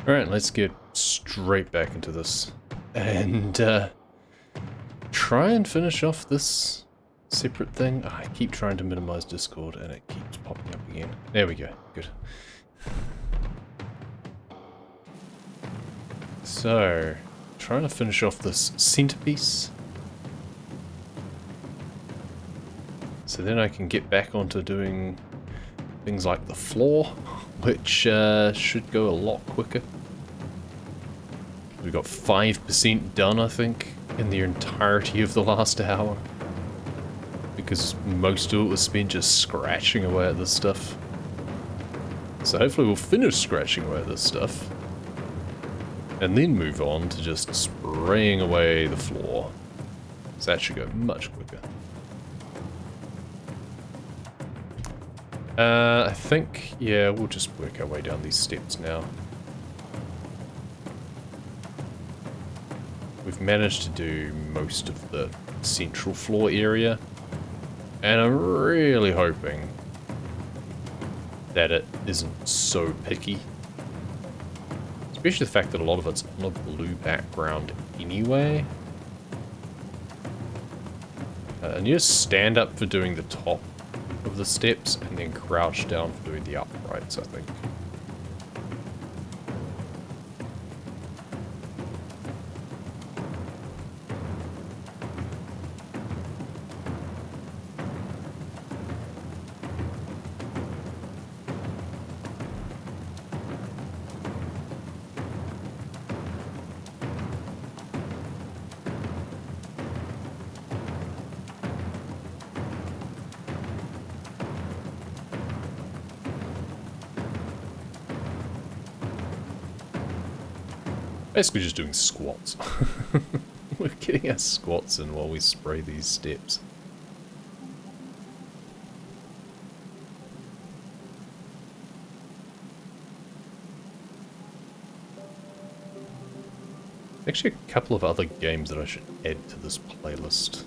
Alright, let's get straight back into this. And try and finish off this separate thing. Oh, I keep trying to minimize Discord and it keeps popping up again. There we go. Good. So, trying to finish off this centerpiece. So then I can get back onto doing things like the floor, which should go a lot quicker. We got 5% done, I think, in the entirety of the last hour. Because most of it was spent just scratching away at this stuff. So hopefully we'll finish scratching away at this stuff. And then move on to just spraying away the floor. So that should go much quicker. I think, yeah, we'll just work our way down these steps now. We've managed to do most of the central floor area. And I'm really hoping that it isn't so picky. Especially the fact that a lot of it's on a blue background anyway. I need to stand up for doing the top of the steps and then crouch down for doing the uprights, I think. Basically just doing squats. We're getting our squats in while we spray these steps. Actually a couple of other games that I should add to this playlist.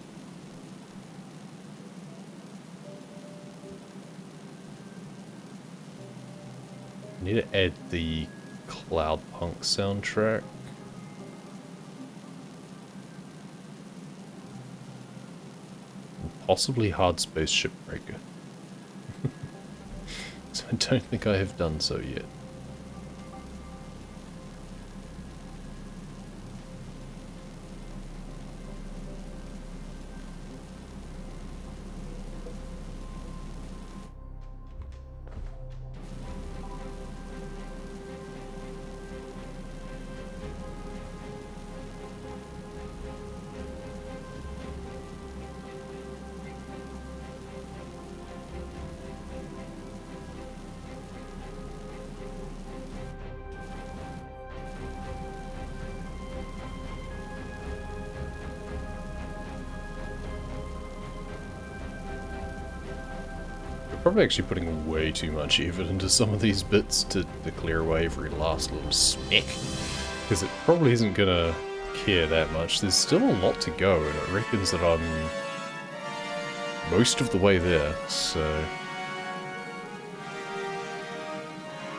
I need to add the Cloudpunk soundtrack. And possibly Hard Space Shipbreaker. So I don't think I have done so yet. Probably actually putting way too much effort into some of these bits to clear away every last little speck. Because it probably isn't gonna care that much. There's still a lot to go, and it reckons that I'm most of the way there, so...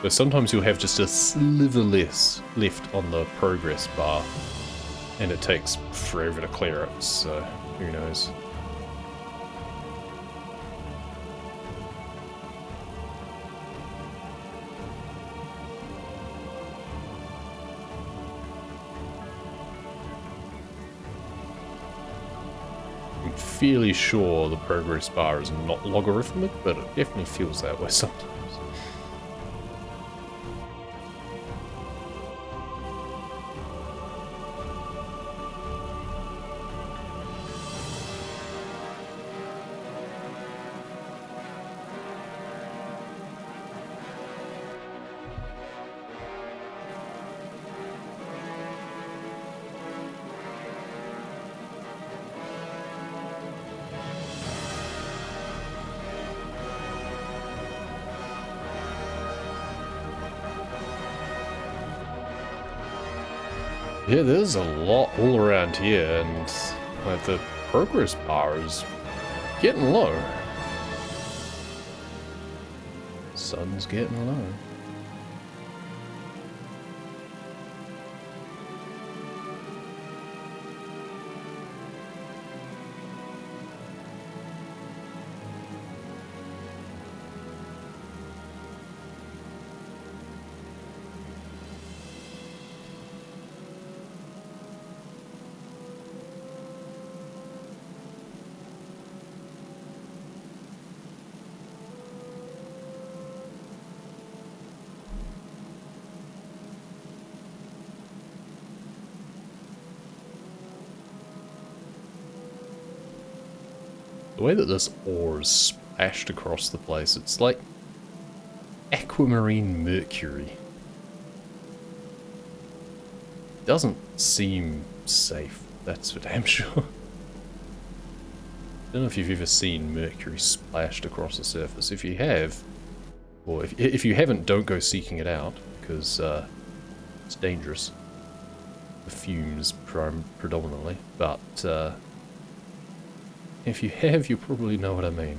But sometimes you'll have just a sliver less left on the progress bar, and it takes forever to clear it, so who knows. Fairly sure the progress bar is not logarithmic, but it definitely feels that way sometimes. Yeah, there's a lot all around here, and like, the progress bar is getting low. Sun's getting low. The way that this ore is splashed across the place, it's like aquamarine mercury. Doesn't seem safe, that's for damn sure. I don't know if you've ever seen mercury splashed across the surface. If you have, or if you haven't, don't go seeking it out, because it's dangerous. The fumes predominantly, but if you have, you probably know what I mean.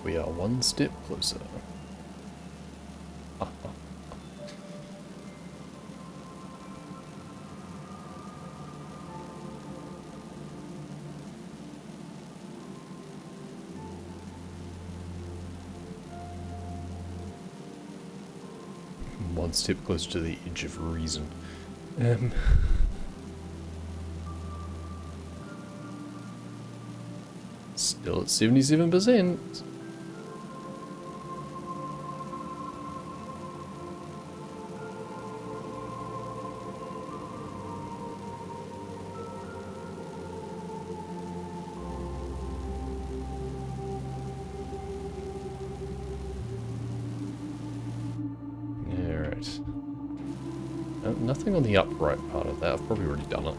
We are one step closer. One step closer to the edge of reason. Still at 77%. Nothing on the upright part of that. I've probably already done it.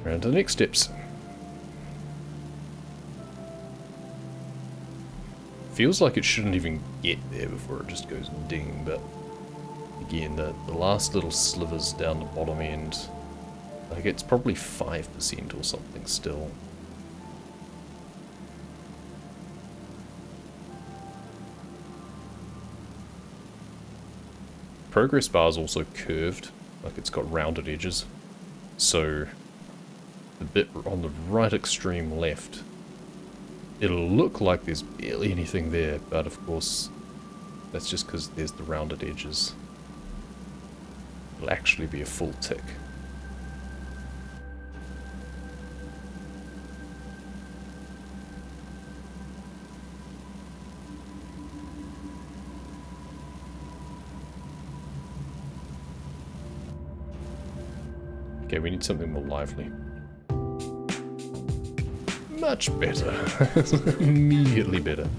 Around to the next steps. Feels like it shouldn't even get there before it just goes ding, but again, the last little slivers down the bottom end, like it's probably 5% or something still. Progress bar is also curved, like it's got rounded edges, so the bit on the right extreme left, it'll look like there's barely anything there, but of course that's just because there's the rounded edges. It'll actually be a full tick. Okay, we need something more lively. Much better. Immediately better.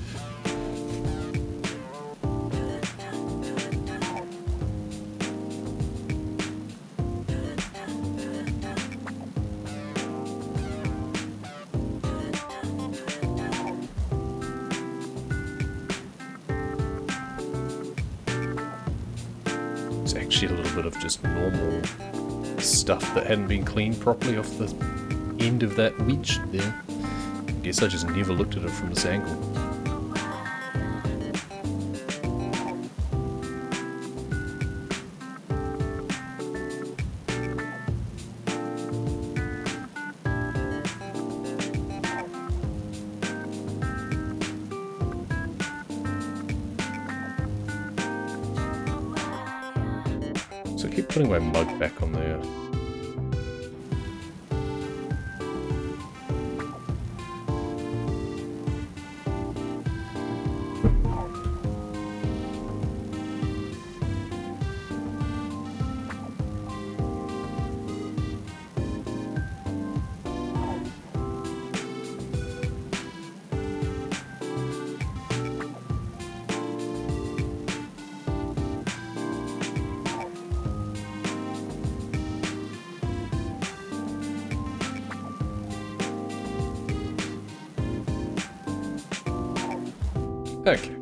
It's actually a little bit of just normal stuff that hadn't been cleaned properly off the end of that wedge there. I guess I just never looked at it from this angle. So I keep putting my mug back on there. Okay.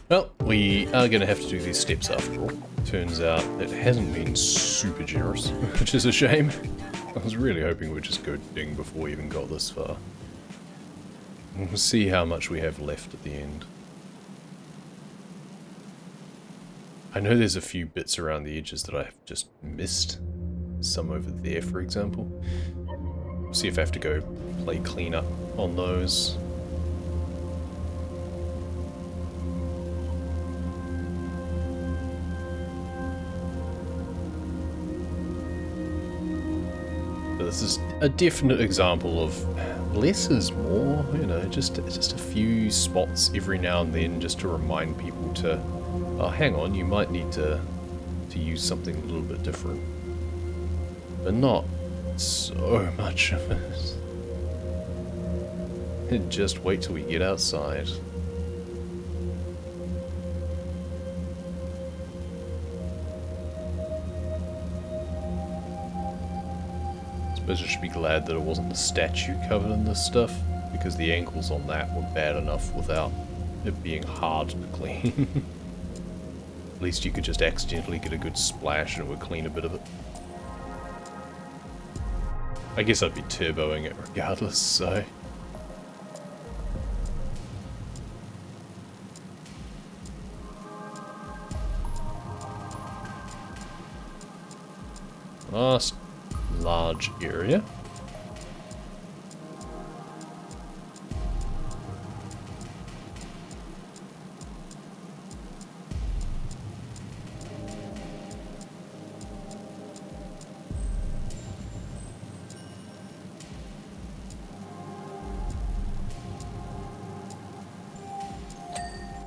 Well, we are going to have to do these steps after all. Turns out it hasn't been super generous, which is a shame. I was really hoping we'd just go ding before we even got this far. We'll see how much we have left at the end. I know there's a few bits around the edges that I've just missed. Some over there, for example. We'll see if I have to go play cleanup on those. But this is a definite example of less is more, you know, just a few spots every now and then just to remind people to, oh, hang on, you might need to use something a little bit different. But not so much of it. And just wait till we get outside. I suppose I should be glad that it wasn't the statue covered in this stuff, because the ankles on that were bad enough without it being hard to clean. At least you could just accidentally get a good splash and it would clean a bit of it. I guess I'd be turboing it regardless, so... Last large area.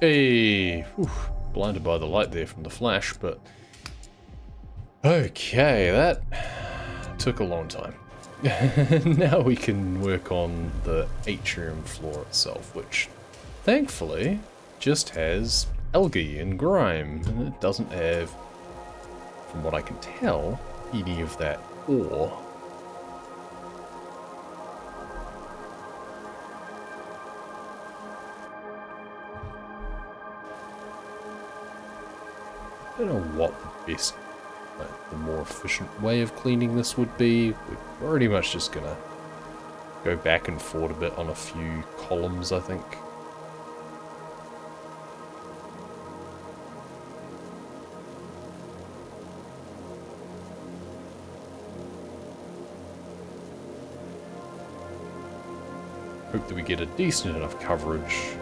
Hey, whew, blinded by the light there from the flash, but okay, that took a long time. Now we can work on the atrium floor itself, which thankfully just has algae and grime, and it doesn't have, from what I can tell, any of that ore. I don't know what the best, like, the more efficient way of cleaning this would be. We're pretty much just gonna go back and forth a bit on a few columns, I think. Hope that we get a decent enough coverage.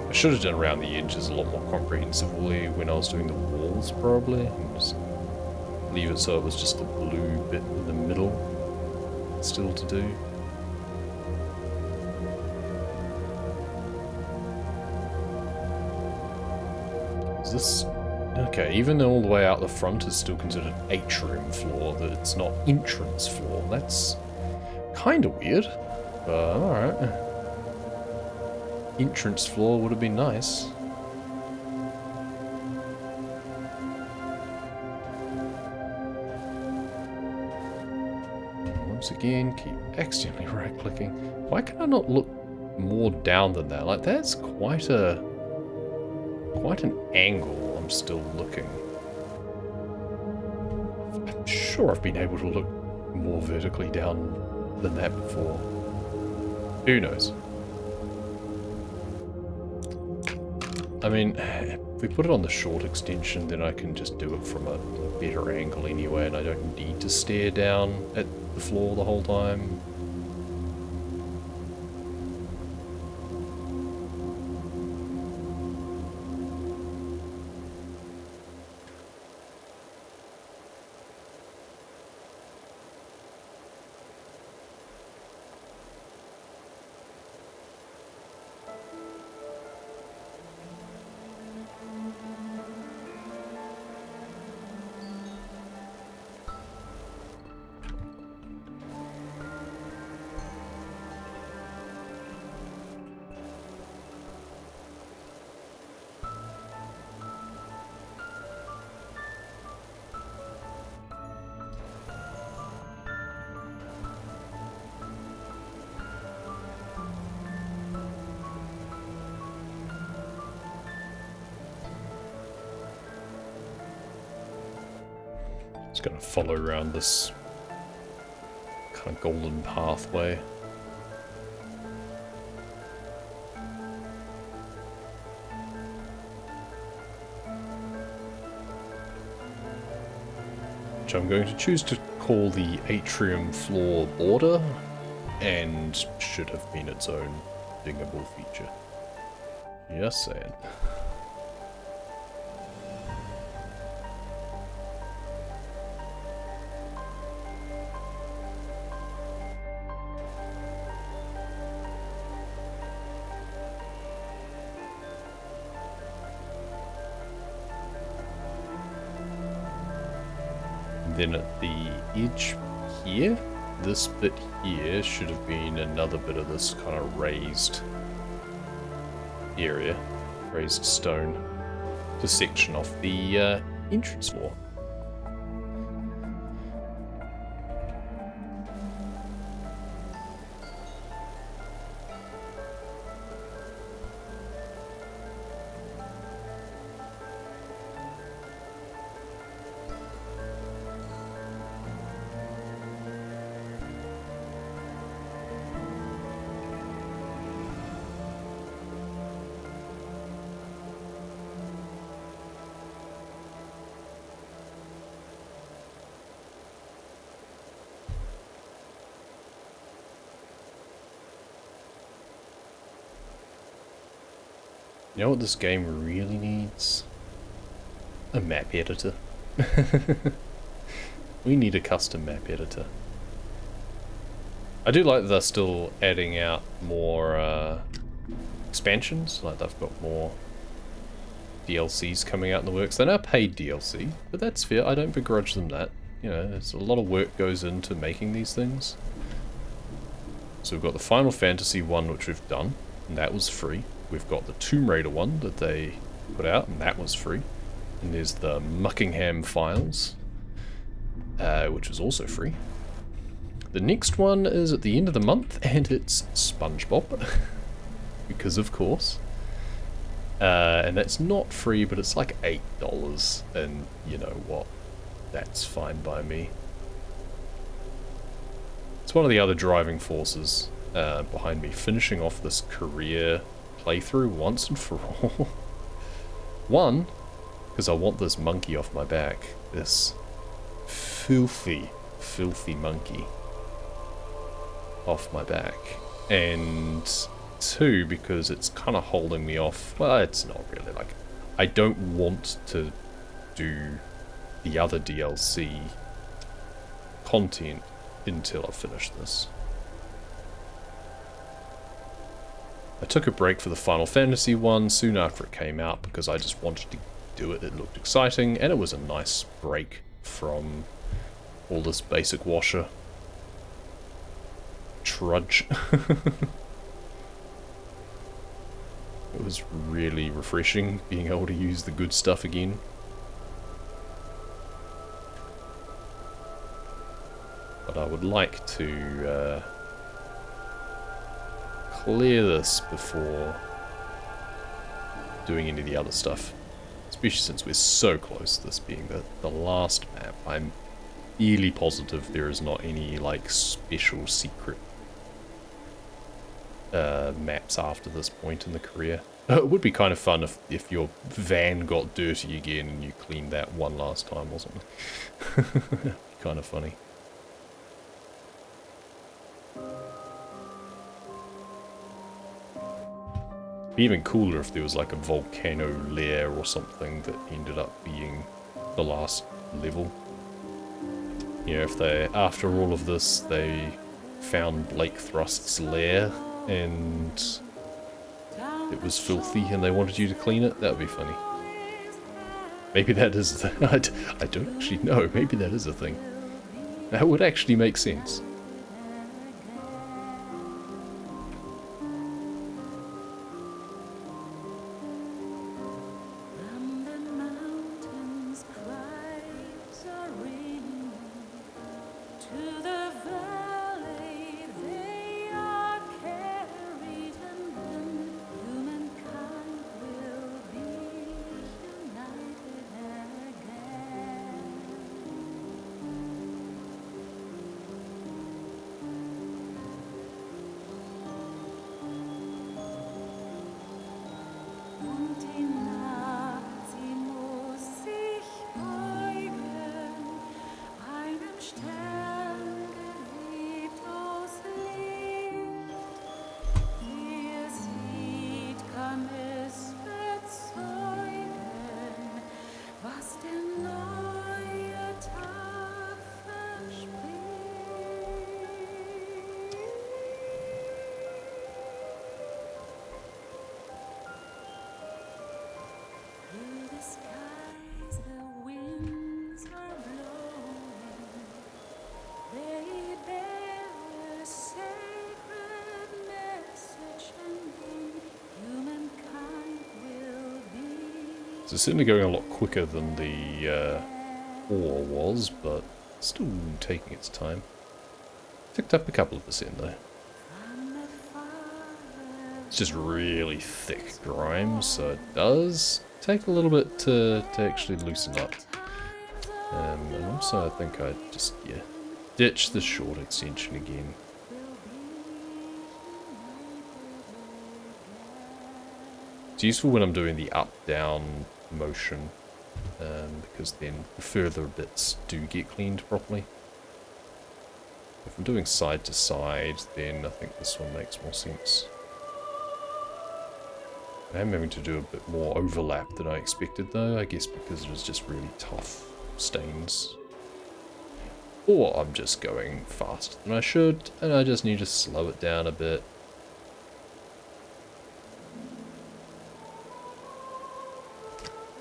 I should have done around the edges a lot more comprehensively when I was doing the walls, probably, and just leave it so it was just the blue bit in the middle still to do. Is this... okay, even though all the way out the front is still considered atrium floor, that it's not entrance floor, that's kind of weird, but alright. Entrance floor would have been nice. Once again, keep accidentally right-clicking. Why can I not look more down than that? Like, that's quite an angle I'm still looking. I'm sure I've been able to look more vertically down than that before. Who knows? I mean, if we put it on the short extension, then I can just do it from a better angle anyway, and I don't need to stare down at the floor the whole time. Just gonna follow around this kind of golden pathway. Which I'm going to choose to call the atrium floor border, and should have been its own dingable feature. Just saying. Then at the edge here, this bit here should have been another bit of this kind of raised area, raised stone, to section off the entrance floor. You know what this game really needs? A map editor. We need a custom map editor. I do like that they're still adding out more expansions, like they've got more DLCs coming out in the works. They're now paid DLC, but that's fair, I don't begrudge them that. You know, there's a lot of work goes into making these things. So we've got the Final Fantasy one, which we've done, and that was free. We've got the Tomb Raider one that they put out, and that was free. And there's the Muckingham Files, which was also free. The next one is at the end of the month, and it's SpongeBob, because of course. And that's not free, but it's like $8, and you know what? That's fine by me. It's one of the other driving forces behind me finishing off this career playthrough once and for all. One, because I want this monkey off my back. This filthy, filthy monkey off my back. And two, because it's kind of holding me off. Well, it's not really, like, I don't want to do the other DLC content until I finish this. I took a break for the Final Fantasy one soon after it came out because I just wanted to do it. It looked exciting, and it was a nice break from all this basic washer trudge. It was really refreshing being able to use the good stuff again. But I would like to clear this before doing any of the other stuff. Especially since we're so close to this being the last map. I'm fairly positive there is not any like special secret maps after this point in the career. It would be kind of fun if your van got dirty again and you cleaned that one last time or something. It'd be kind of funny. It'd be even cooler if there was like a volcano lair or something that ended up being the last level. You know, if they, after all of this, they found Blake Thrust's lair and it was filthy and they wanted you to clean it, that would be funny. Maybe that is I don't actually know, maybe that is a thing. That would actually make sense. So it's certainly going a lot quicker than the ore was, but still taking its time. Ticked up a couple of percent though. It's just really thick grime, so it does take a little bit to actually loosen up. And also I think I just, yeah, ditch the short extension again. It's useful when I'm doing the up-down motion, because then the further bits do get cleaned properly. If I'm doing side to side, then I think this one makes more sense. I am having to do a bit more overlap than I expected though, I guess because it was just really tough stains. Or I'm just going faster than I should, and I just need to slow it down a bit.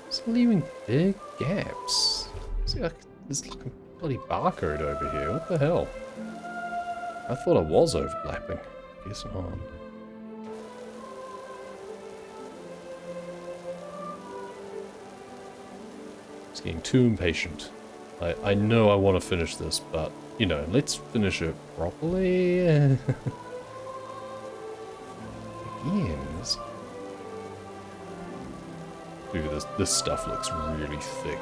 It's leaving big gaps. See, there's like a bloody barcode over here. What the hell? I thought I was overlapping. Guess not. It's getting too impatient. I know I want to finish this, but, you know, let's finish it properly. Again, dude, this stuff looks really thick.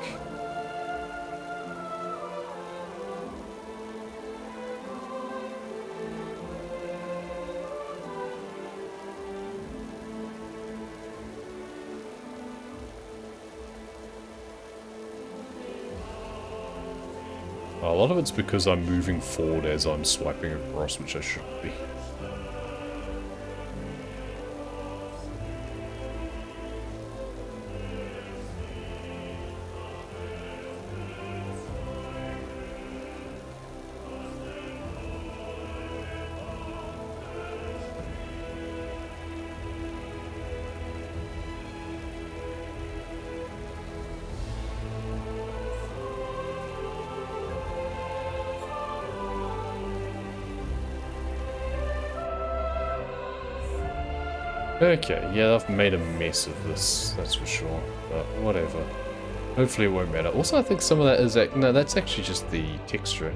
A lot of it's because I'm moving forward as I'm swiping across, which I shouldn't be. Okay, yeah, I've made a mess of this, that's for sure, but whatever. Hopefully it won't matter. Also, I think some of that is... no, that's actually just the texture.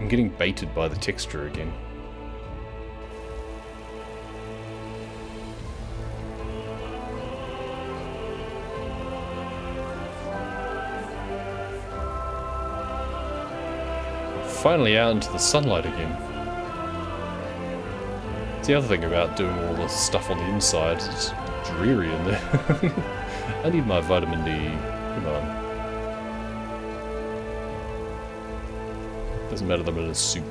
I'm getting baited by the texture again. Finally out into the sunlight again. It's the other thing about doing all this stuff on the inside, it's dreary in there. I need my vitamin D. Come on. Doesn't matter that I'm in a suit.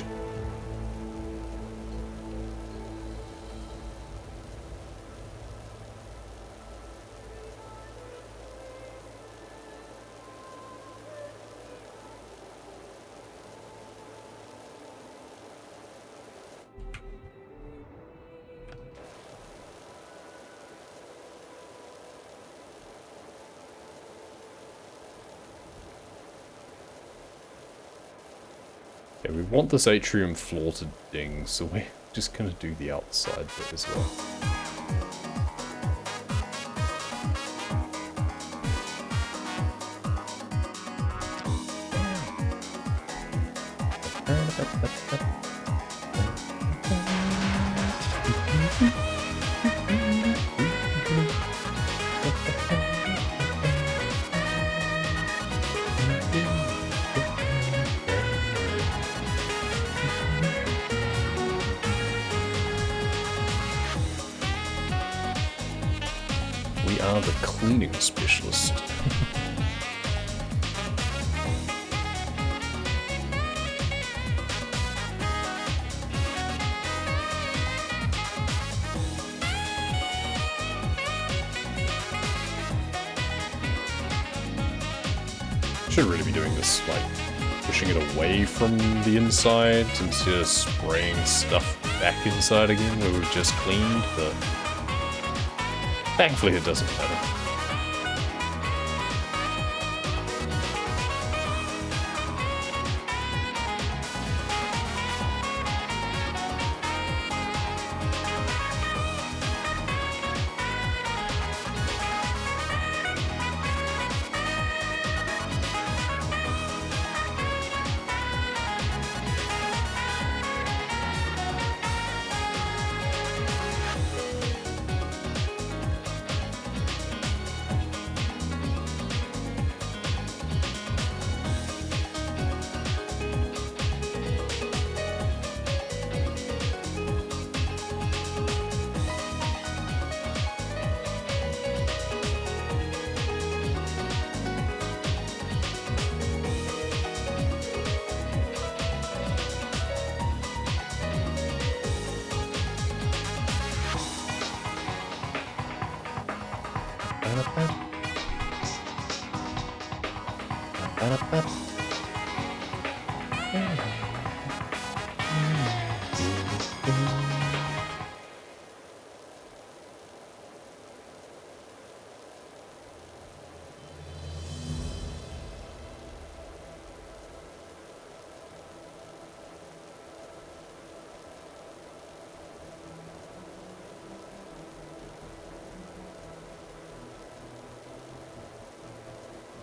Okay, we want this atrium floor to ding, so we're just going to do the outside bit as well. We are the cleaning specialist. Should really be doing this, like, pushing it away from the inside instead of spraying stuff back inside again where we've just cleaned, but thankfully it doesn't matter.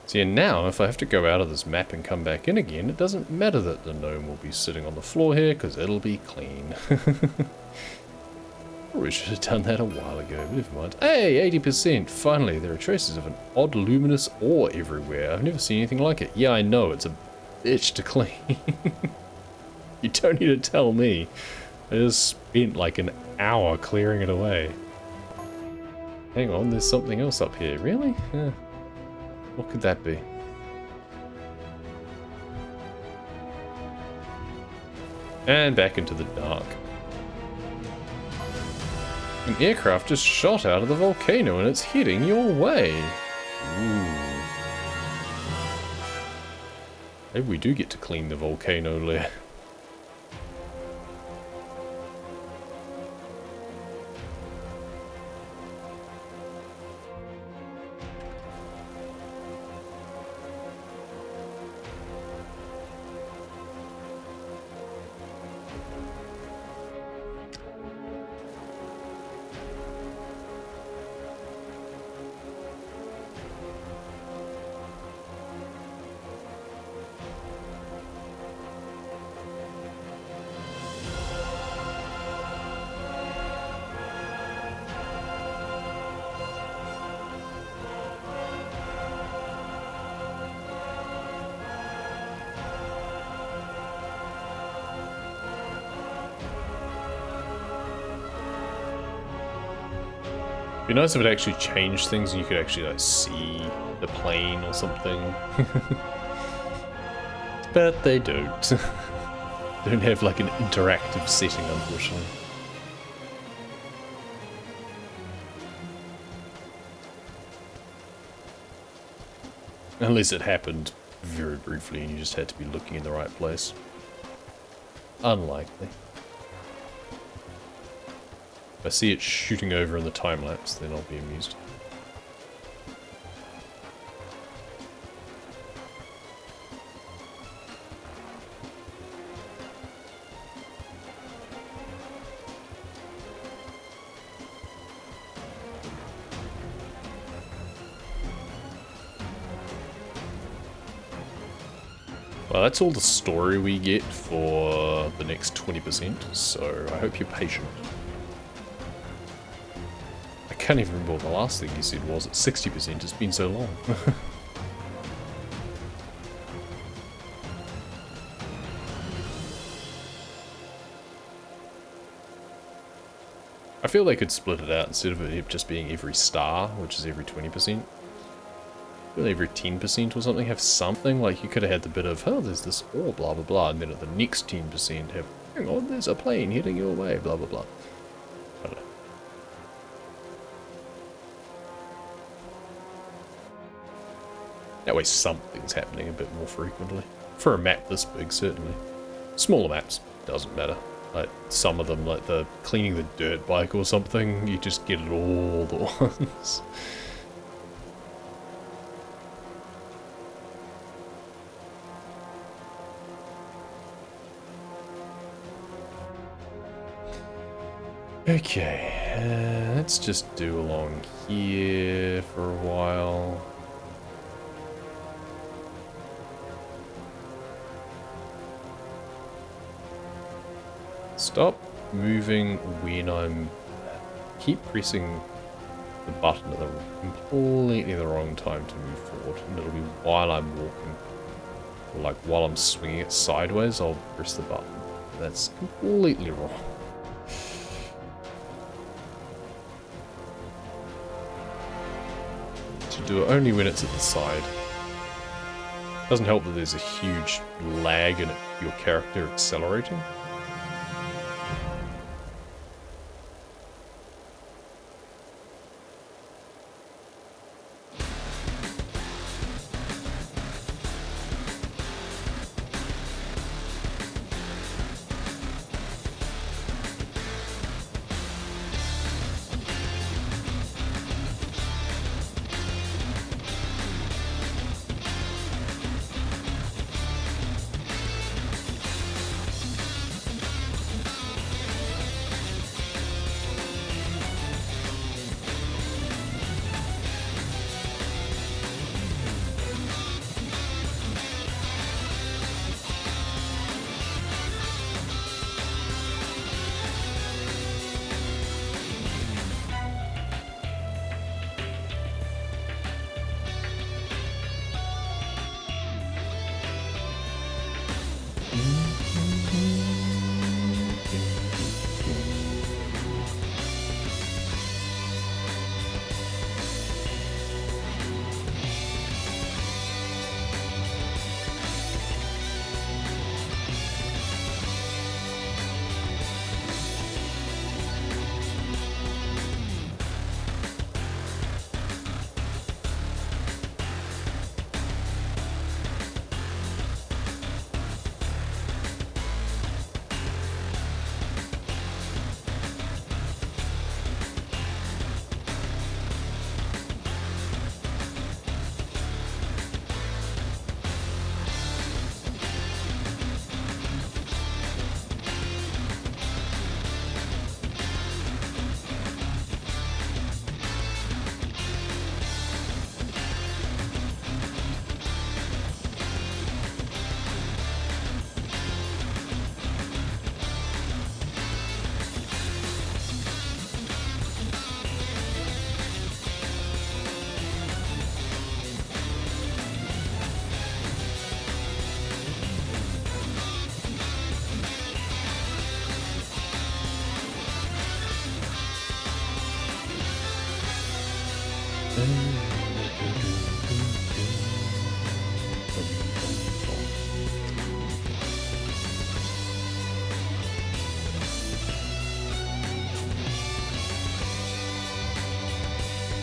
See, and now, if I have to go out of this map and come back in again, it doesn't matter that the gnome will be sitting on the floor here, because it'll be clean. We should have done that a while ago, but never mind. Hey, 80%! Finally, there are traces of an odd luminous ore everywhere. I've never seen anything like it. Yeah, I know, it's a bitch to clean. You don't need to tell me. I just spent like an hour clearing it away. Hang on, there's something else up here. Really? What could that be? And back into the dark. An aircraft just shot out of the volcano and it's heading your way. Ooh. Maybe we do get to clean the volcano lair. It'd be nice if it actually changed things and you could actually like see the plane or something. But they don't. They don't have like an interactive setting, unfortunately. Unless it happened very briefly and you just had to be looking in the right place. Unlikely. If I see it shooting over in the time lapse, then I'll be amused. Well, that's all the story we get for the next 20%, so I hope you're patient. I can't even remember what the last thing you said was at 60%, it's been so long. I feel they could split it out instead of it just being every star, which is every 20%. Every 10% or something, have something, like you could have had the bit of, oh, there's this ore, blah blah blah, and then at the next 10% have, hang on, there's a plane heading your way, blah blah blah. I don't know. That way something's happening a bit more frequently. For a map this big, certainly. Smaller maps, doesn't matter. Like some of them, like the cleaning the dirt bike or something, you just get it all at once. Okay, let's just do along here for a while. Stop moving when I'm... Keep pressing the button at the completely the wrong time to move forward. And it'll be while I'm walking. Or like while I'm swinging it sideways, I'll press the button. That's completely wrong. Do it only when it's at the side. Doesn't help that there's a huge lag in your character accelerating.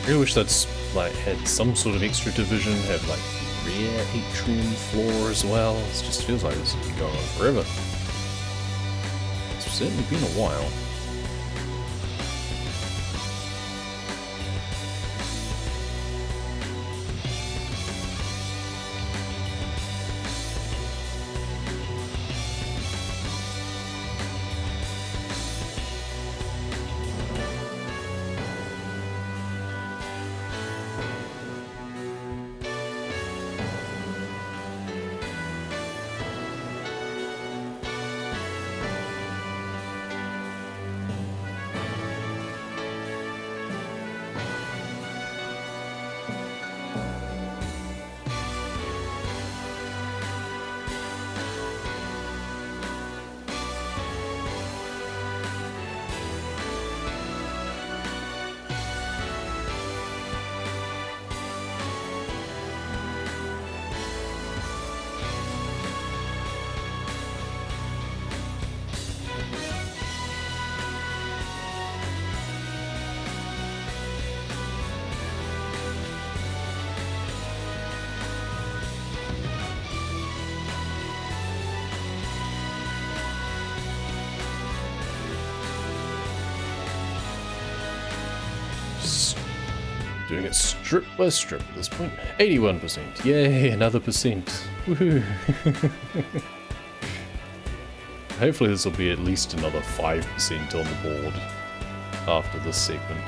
really wish that's like had some sort of extra division, have like rear atrium floor as well. It just feels like this has been going on forever. It's certainly been a while. Doing it strip by strip at this point. 81%. Yay, another percent. Woohoo. Hopefully this will be at least another 5% on the board after this segment.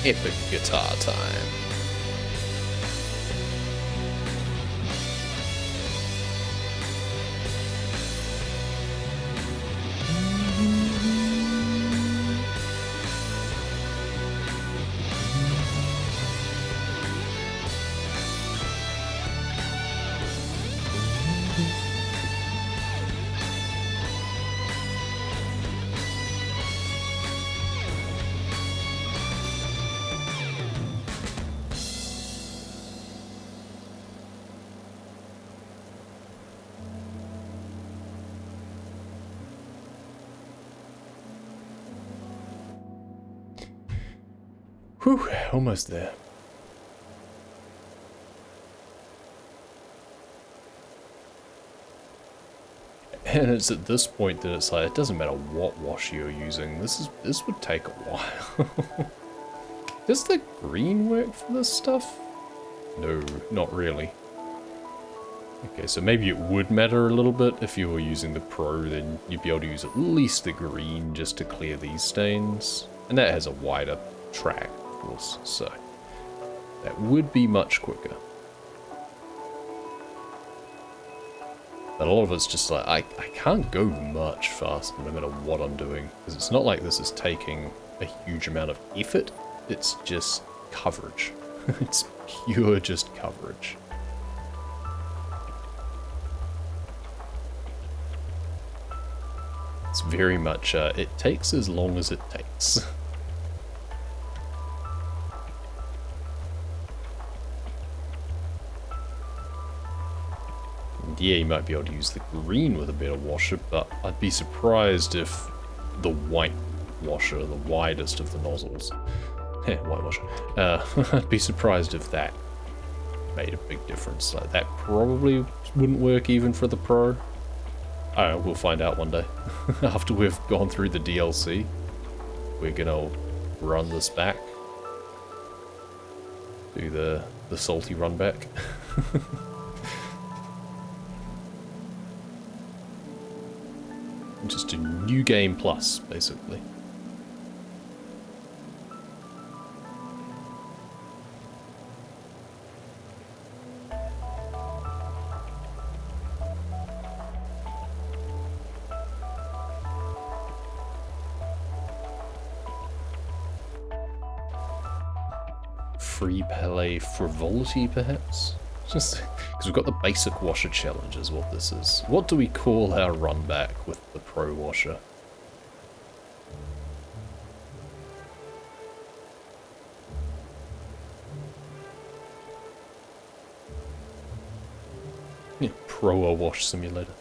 Epic guitar time. Whew, almost there. And it's at this point that it's like, it doesn't matter what wash you're using, this would take a while. Does the green work for this stuff? No, not really. Okay, so maybe it would matter a little bit if you were using the Pro, then you'd be able to use at least the green just to clear these stains. And that has a wider track, of course, so that would be much quicker. But a lot of it's just like, I can't go much faster no matter what I'm doing, because it's not like this is taking a huge amount of effort, it's just coverage. It's pure just coverage. It's very much, it takes as long as it takes. And yeah, you might be able to use the green with a better washer, but I'd be surprised if the white washer, the widest of the nozzles, white washer, I'd be surprised if that made a big difference. Like, that probably wouldn't work even for the Pro. I don't know, we'll find out one day. After we've gone through the DLC, we're gonna run this back. Do the salty run back. Just a new game plus, basically. Free Palais frivolity, perhaps? Just because we've got the basic washer challenge is what this is. What do we call our run back with the Pro washer? Yeah, PowerWash simulator.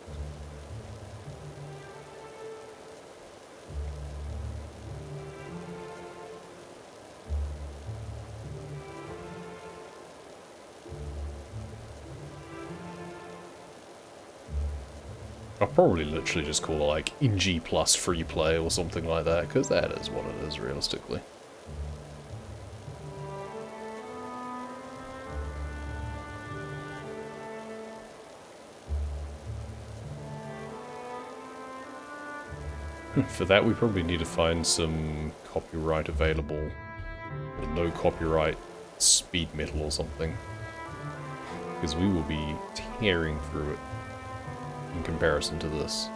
I'll probably literally just call it like NG plus free play or something like that, because that is what it is realistically. For that we probably need to find some copyright available, or no copyright speed metal or something, because we will be tearing through it in comparison to this.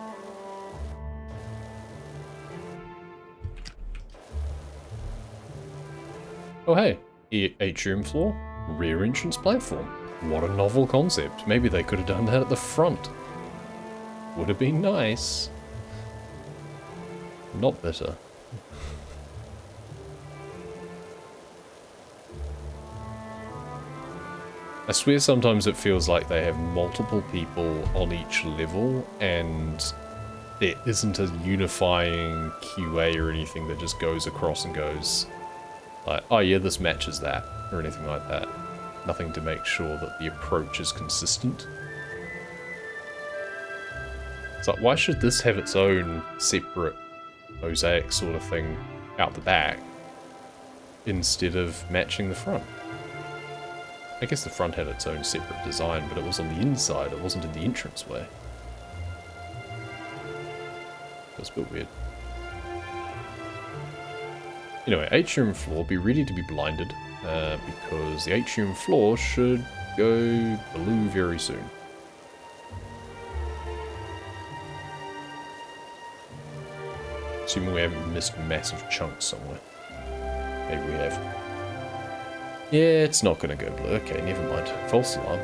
Oh hey, atrium floor, rear entrance platform. What a novel concept. Maybe they could have done that at the front. Would have been nice. Not better. I swear sometimes it feels like they have multiple people on each level and there isn't a unifying QA or anything that just goes across and goes like, oh yeah, this matches that, or anything like that. Nothing to make sure that the approach is consistent. It's like, why should this have its own separate mosaic sort of thing out the back instead of matching the front? I guess the front had its own separate design, but it was on the inside, it wasn't in the entranceway. That's a bit weird. Anyway, atrium floor, be ready to be blinded, because the atrium floor should go blue very soon. Assuming we haven't missed massive chunks somewhere. Maybe we have. Yeah, it's not going to go blue. Okay, never mind. False alarm.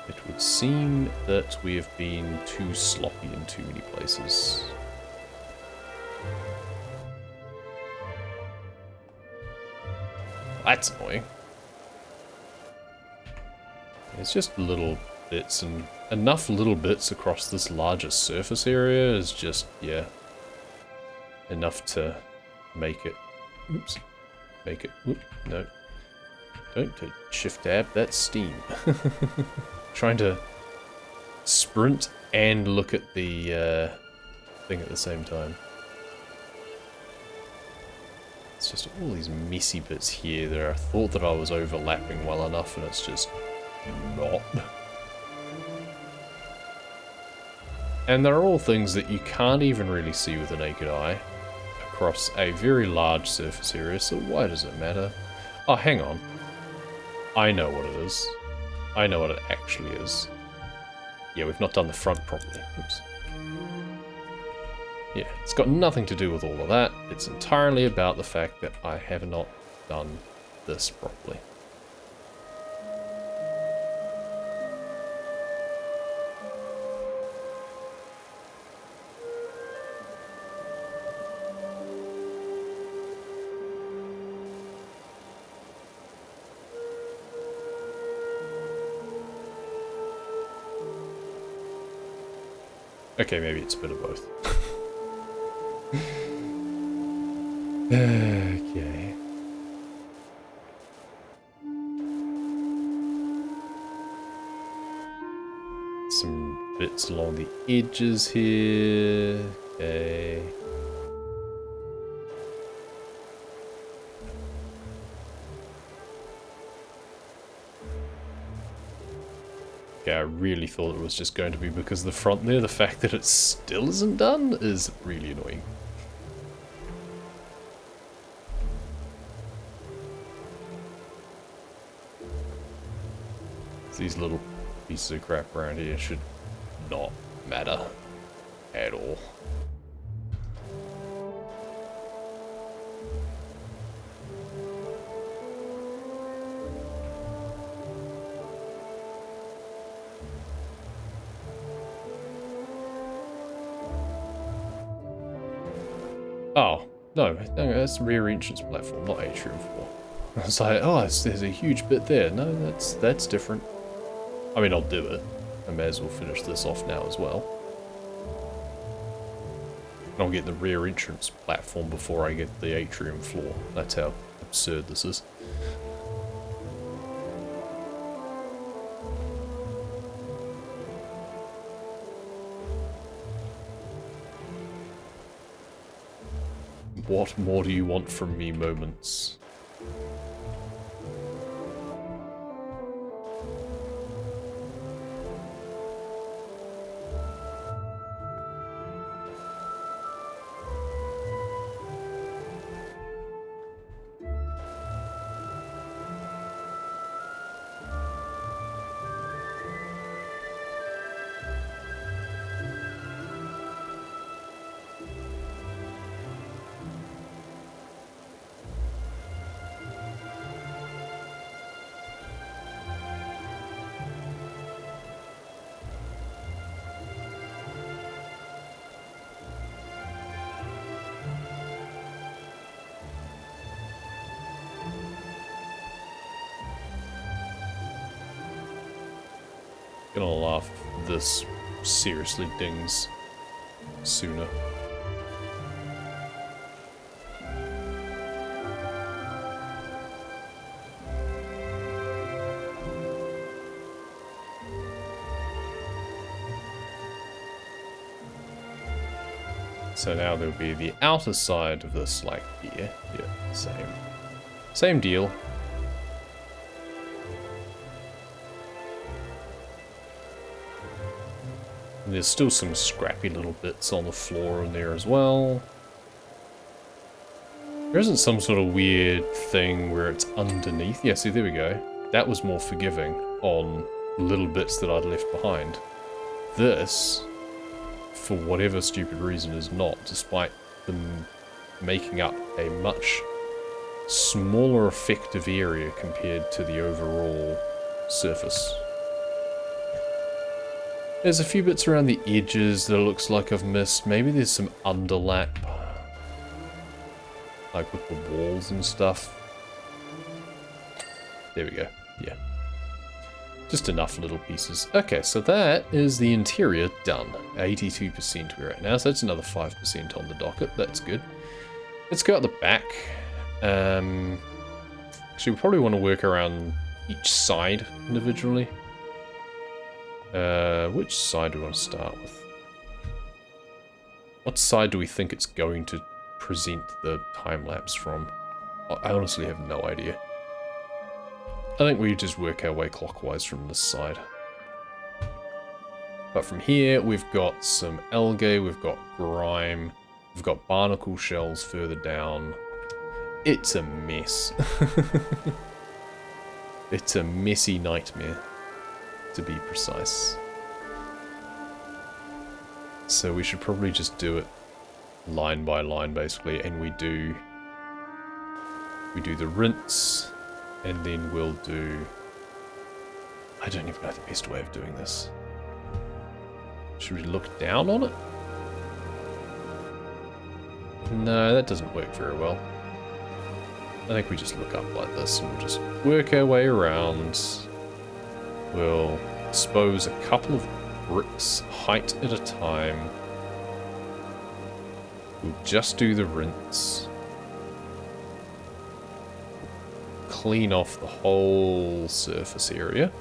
It would seem that we have been too sloppy in too many places. That's annoying. It's just little bits, and enough little bits across this larger surface area is just, yeah, enough to make it, oops, make it, whoop, no, don't shift tab, that's steam. Trying to sprint and look at the thing at the same time. It's just all these messy bits here that I thought that I was overlapping well enough, and it's just not. And they're all things that you can't even really see with the naked eye across a very large surface area, so why does it matter? Oh, hang on. I know what it is. I know what it actually is. Yeah, we've not done the front properly. Oops. Yeah, it's got nothing to do with all of that. It's entirely about the fact that I have not done this properly. Okay, maybe it's a bit of both. Okay. Some bits along the edges here. Okay. Okay, I really thought it was just going to be because of the front there. The fact that it still isn't done is really annoying. These little pieces of crap around here should not matter at all. Oh, no, that's the rear entrance platform, not atrium floor. I was like, oh, there's a huge bit there. No, that's different. I mean, I'll do it. I may as well finish this off now as well. I'll get the rear entrance platform before I get the atrium floor. That's how absurd this is. What more do you want from me, moments? Gonna laugh if this seriously dings sooner. So now there'll be the outer side of this, like here. Yeah, same deal. And there's still some scrappy little bits on the floor in there as well. There isn't some sort of weird thing where it's underneath. Yeah, see, there we go. That was more forgiving on little bits that I'd left behind. This, for whatever stupid reason, is not, despite them making up a much smaller effective area compared to the overall surface. There's a few bits around the edges that it looks like I've missed. Maybe there's some underlap, like with the walls and stuff. There we go. Yeah. Just enough little pieces. Okay, so that is the interior done. 82% we're at now, so that's another 5% on the docket. That's good. Let's go out the back. Actually, we probably want to work around each side individually. Which side do we want to start with? What side do we think it's going to present the time-lapse from? I honestly have no idea. I think we just work our way clockwise from this side. But from here, we've got some algae, we've got grime, we've got barnacle shells further down. It's a mess. It's a messy nightmare, to be precise. So we should probably just do it line by line, basically, and we do the rinse, and then we'll do... I don't even know the best way of doing this. Should we look down on it? No, that doesn't work very well. I think we just look up like this and we'll just work our way around. We'll expose a couple of bricks height at a time. We'll just do the rinse. Clean off the whole surface area.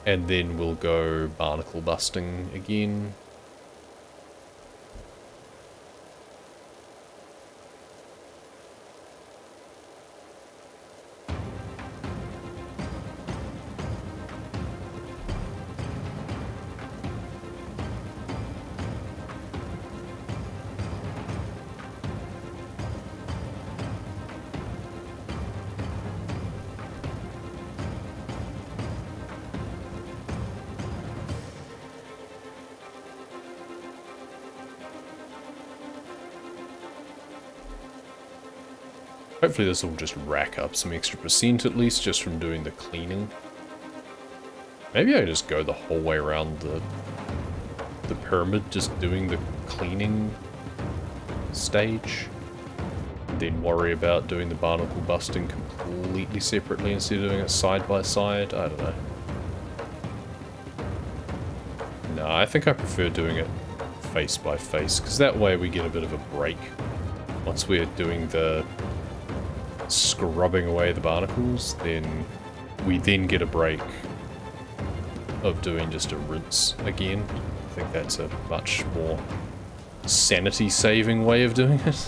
And then we'll go barnacle busting again. Hopefully this will just rack up some extra percent at least, just from doing the cleaning. Maybe I just go the whole way around the pyramid, just doing the cleaning stage. Then worry about doing the barnacle busting completely separately instead of doing it side by side. I don't know. No, I think I prefer doing it face by face, because that way we get a bit of a break. Once we're doing the scrubbing away the barnacles, then we then get a break of doing just a rinse again. I think that's a much more sanity-saving way of doing it.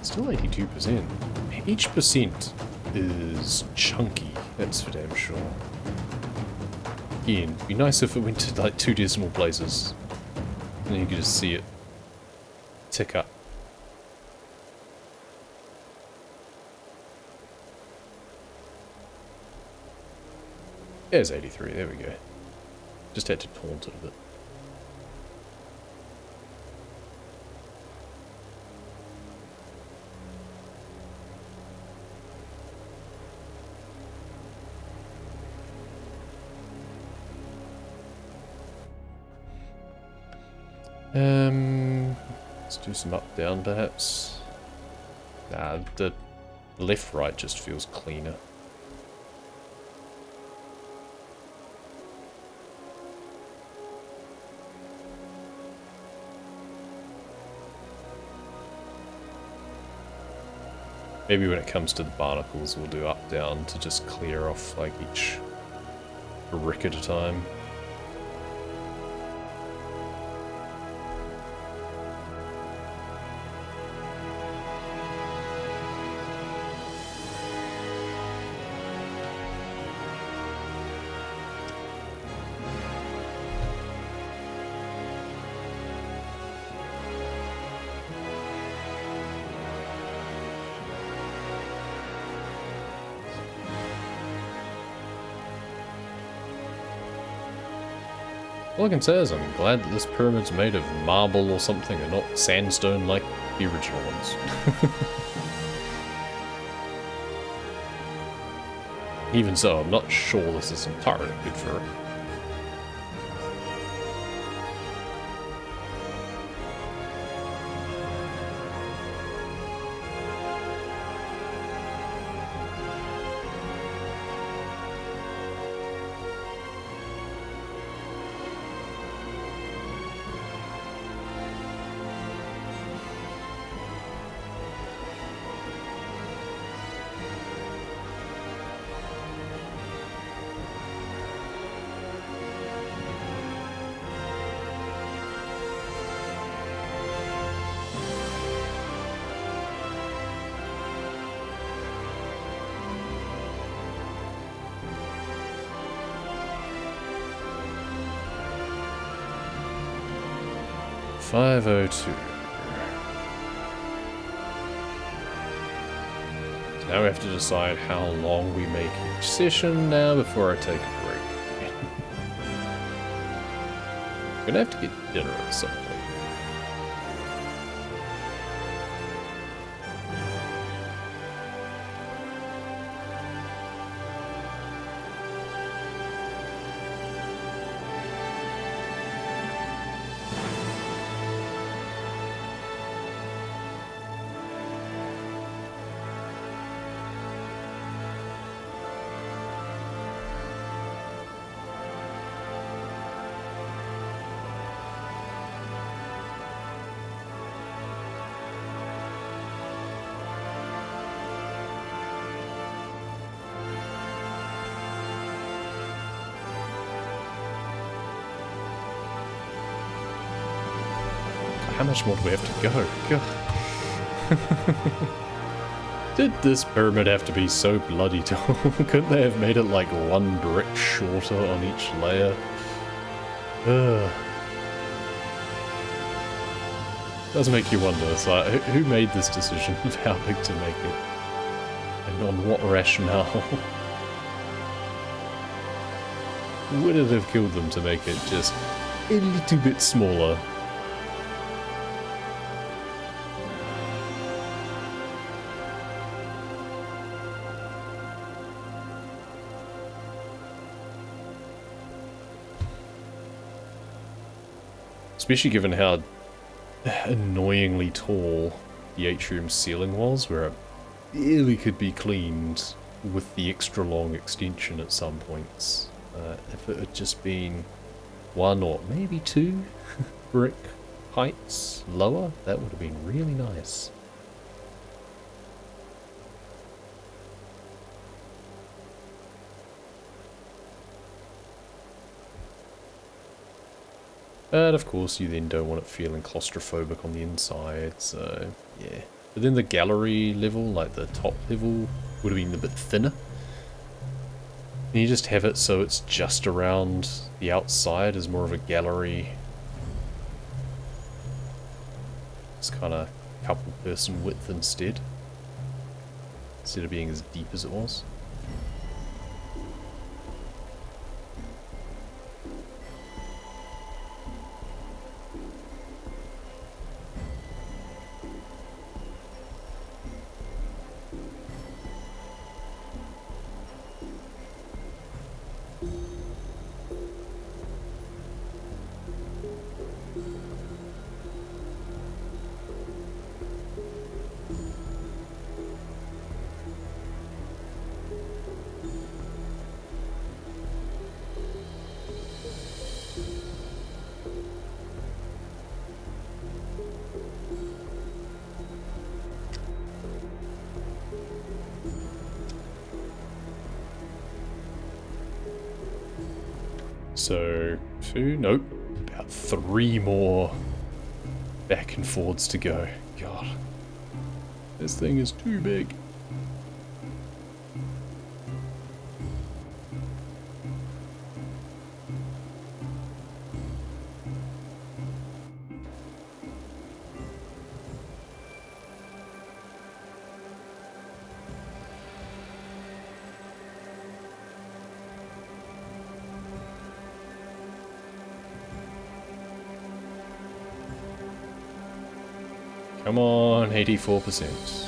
Still 82%. Each percent is chunky, that's for damn sure. Again, it'd be nice if it went to like 2 decimal places. And then you could just see it tick up. There's 83, there we go. Just had to taunt it a bit. Let's do some up-down perhaps. Nah, the left-right just feels cleaner. Maybe when it comes to the barnacles, we'll do up-down to just clear off like each brick at a time. All I can say is I'm glad that this pyramid's made of marble or something and not sandstone like the original ones. Even so, I'm not sure this is entirely good for it. .502. So now we have to decide how long we make each session now before I take a break. I'm gonna have to get dinner at some point. how much more do we have to go? God. Did this pyramid have to be so bloody tall? Couldn't they have made it like one brick shorter on each layer? Ugh. Does make you wonder, it's like, who made this decision of how big to make it? And on what rationale? Would it have killed them to make it just a little bit smaller? Especially given how annoyingly tall the atrium ceiling was, where it really could be cleaned with the extra long extension at some points. If it had just been one or maybe two brick heights lower, that would have been really nice. But of course you then don't want it feeling claustrophobic on the inside, so yeah. But then the gallery level, like the top level, would have been a bit thinner. And you just have it so it's just around the outside as more of a gallery. It's kind of couple person width instead of being as deep as it was. So, nope, about 3 more back and forwards to go. God, this thing is too big. Come on, 84%.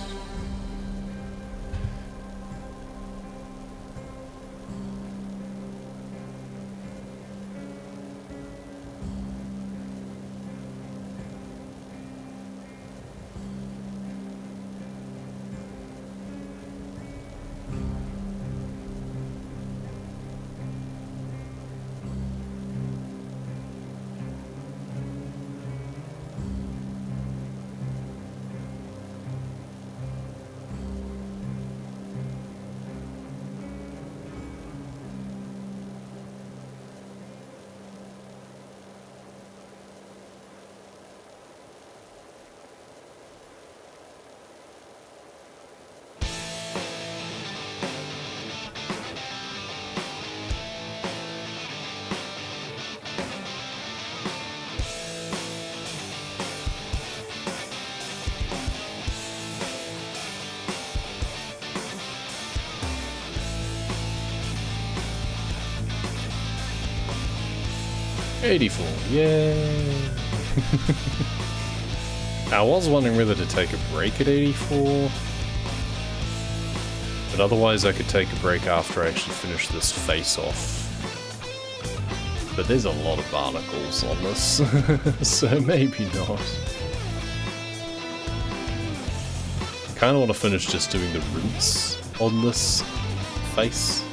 $84, yay! I was wondering whether to take a break at 84, but otherwise I could take a break after I actually finish this face off. But there's a lot of barnacles on this, so maybe not. I kind of want to finish just doing the rinse on this face,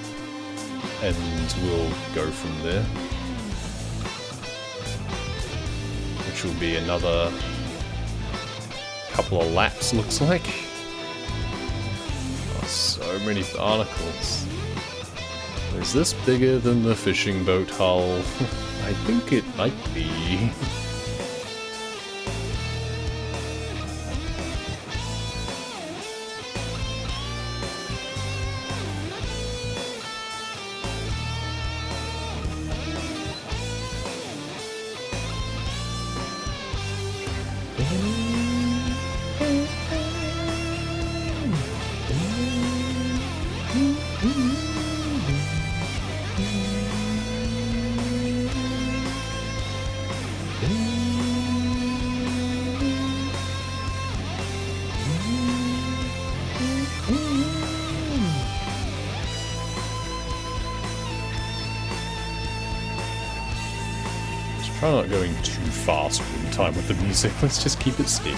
and we'll go from there. Which will be another couple of laps, looks like. Oh, so many barnacles. Is this bigger than the fishing boat hull? I think it might be. Try not going too fast all the time with the music. Let's just keep it steady.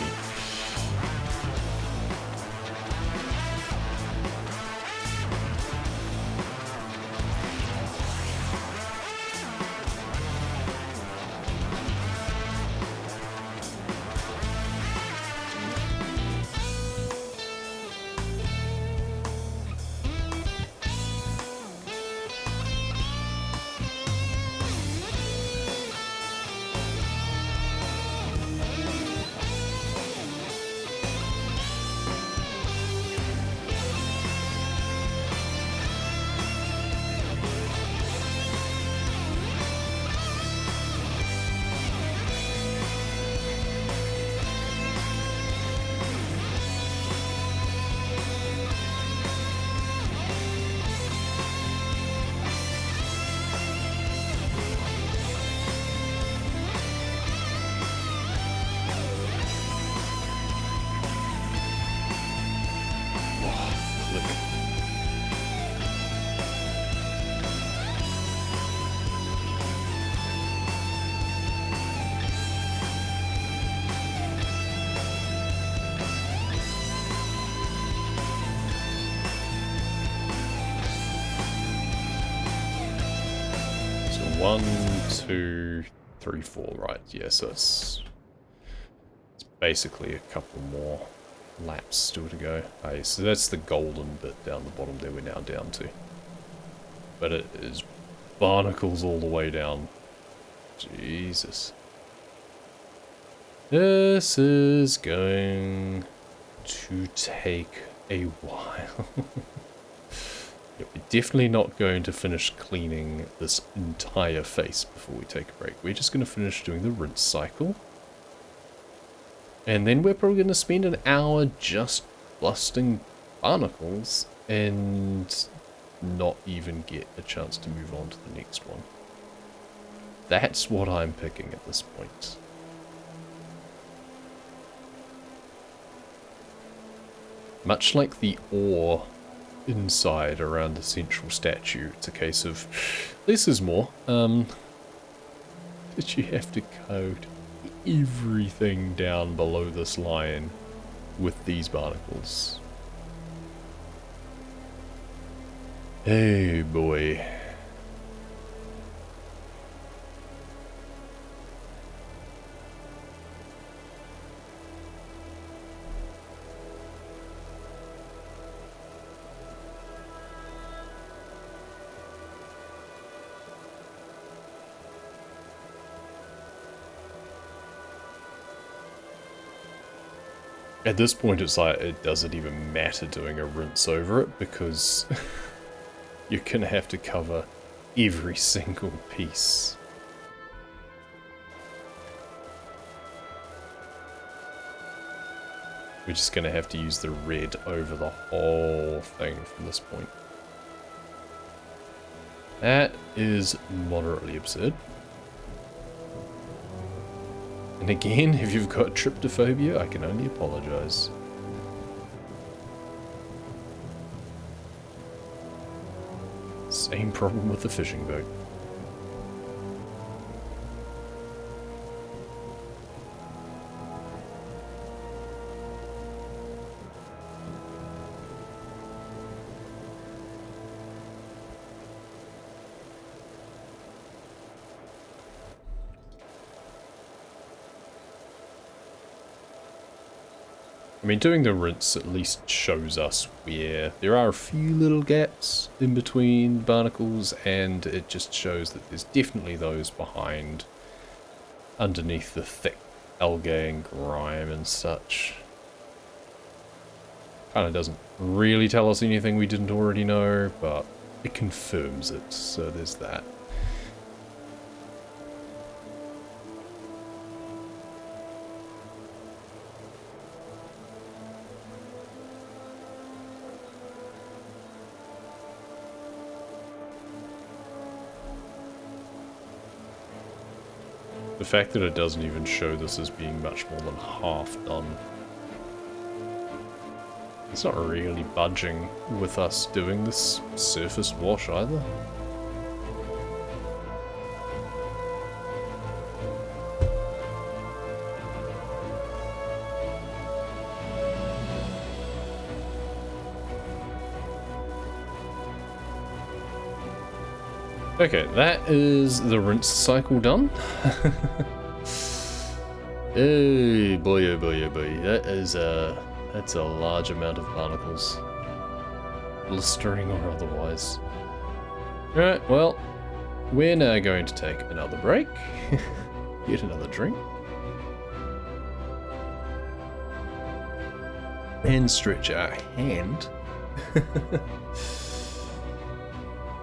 One, two, three, four, right, yeah, so it's basically a couple more laps still to go. Okay, so that's the golden bit down the bottom there we're now down to. But it is barnacles all the way down. Jesus. This is going to take a while. Yeah, we're definitely not going to finish cleaning this entire face before we take a break. We're just going to finish doing the rinse cycle. And then we're probably going to spend an hour just busting barnacles and not even get a chance to move on to the next one. That's what I'm picking at this point. Much like the ore inside around the central statue, it's a case of less is more. Did you have to code everything down below this line with these barnacles? Hey boy. At this point, it's like, it doesn't even matter doing a rinse over it, because you're going to have to cover every single piece. We're just going to have to use the red over the whole thing from this point. That is moderately absurd. And again, if you've got tryptophobia, I can only apologize. Same problem with the fishing boat. I mean, doing the rinse at least shows us where there are a few little gaps in between barnacles, and it just shows that there's definitely those behind, underneath the thick algae and grime and such. Kind of doesn't really tell us anything we didn't already know, but it confirms it, so there's that. The fact that it doesn't even show this as being much more than half done. It's not really budging with us doing this surface wash either. Okay, that is the rinse cycle done. Oh boy, oh boy, oh boy. That's a large amount of barnacles. Blistering or otherwise. Alright, well, we're now going to take another break. Get another drink. And stretch our hand.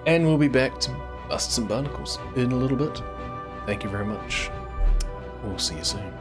And we'll be back to bust some barnacles in a little bit. Thank you very much. We'll see you soon.